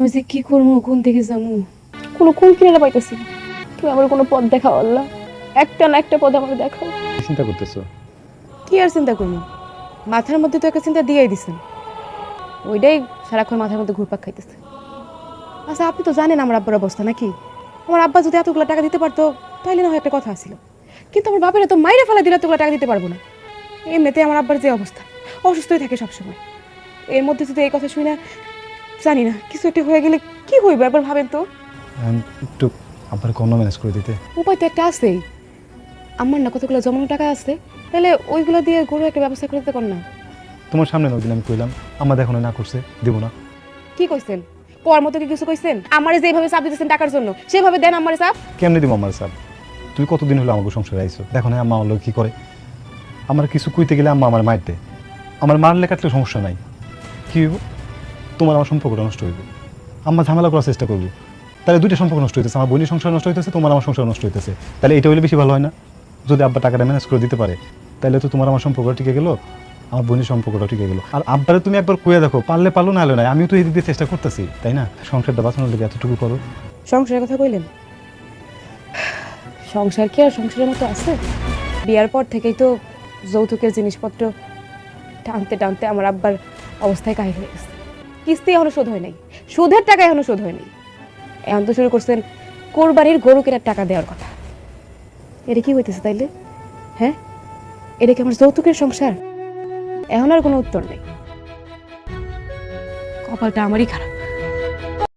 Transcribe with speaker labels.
Speaker 1: আমি যে কি করবো, কোন দিকে যাবো?
Speaker 2: কোনো কোন কিনারা পাইতেছি না। তুমি আমার কোনো পথ দেখাও আল্লাহ, একটা না একটা পথ আমার দেখাও।
Speaker 3: কি চিন্তা করতেছো?
Speaker 1: কি আর চিন্তা করবো? মাথার মধ্যে তো একটা চিন্তা দিয়েই দিছেন, ওইটাই সারাক্ষণ মাথার মধ্যে ঘুরপাক খাইতেছে। আচ্ছা, আপনি তো জানেন আমার আব্বার অবস্থা নাকি? আমার আব্বা যদি এতগুলো টাকা দিতে পারতো তাহলে না হয় একটা কথা ছিল, কিন্তু আমার বাপেরা তো মাইরে ফেলা দিলে এতগুলো টাকা দিতে পারবো না। এমনিতে আমার আব্বার যে অবস্থা, অসুস্থই থাকে সবসময়। এর মধ্যে যদি এই কথা শুই না, জানি না কিছু একটা হয়ে গেলে কি হইবে, একবার ভাবেন তো।
Speaker 3: একটু আব্বার কোনো ম্যানেজ করে দিতে।
Speaker 1: উপায় তো একটা আছেই, আমার না কতগুলো জমানো টাকা আছে, তাহলে ওইগুলো দিয়ে গরু একটা ব্যবস্থা করে দিতে পার না?
Speaker 3: তোমার সামনে ওই দিন আমি কইলাম, আমার দেখো না করছে, দিব না।
Speaker 1: কি কইছেন? কোয়ার মতো কি কিছু কইছেন? আমারে যেভাবে চাপ দিতেছেন টাকার জন্য, সেভাবে দেন আমারে চাপ।
Speaker 3: কেমনে দিব আমার স্যার? তুমি কতদিন হলো আমাকে সংসারে আইছো, দেখো না আম্মা আমার লোক কি করে। আমার কিছু কইতে গেলে আম্মা আমার মারতে, আমার মারলে কাটলে সমস্যা নাই, কি হইব? তোমার আমার সম্পর্কটা নষ্ট হইব, আম্মা ঝামেলা করার চেষ্টা করবো, তাহলে দুইটা সম্পর্ক নষ্ট হইতেছে, আমার বোনের সংসার নষ্ট হইতেছে, তোমার আমার সংসার নষ্ট হইতেছে। তাহলে এটা হইলে বেশি ভালো হয় না? যদি আব্বা টাকাটা ম্যানেজ করে দিতে পারে, তাহলে তো তোমার আমার সম্পর্কটা টিকে গেল, আমার বোনের সম্পর্কটা টিকে গেল। আর আব্বারে তুমি একবার কইয়া দেখো, পারলে পারলো না হলো না, আমিও তো এই দিক দিয়ে চেষ্টা করতেছি, তাই না? সংসারটা বাঁচানোর লেগে এতটুকু করো।
Speaker 1: সংসারের কথা কইলেন, সংসার কি আর সংসারের মতো আছে? বিয়ার পর থেকেই তো যৌতুকের জিনিসপত্র টানতে টানতে আমার আব্বার অবস্থায় কাহিল হয়ে গেছে। কিস্তি এখনো শোধ হয় নাই, সুদের টাকা এখনো শোধ হয় নাই, এখন তো শুরু করছেন কোরবানির গরু কেনার টাকা দেওয়ার কথা। এটা কি হইতেছে তাইলে? হ্যাঁ, এটা কি আমার যৌতুকের সংসার? এখন আর কোনো উত্তর নেই, কপালটা আমারই খারাপ।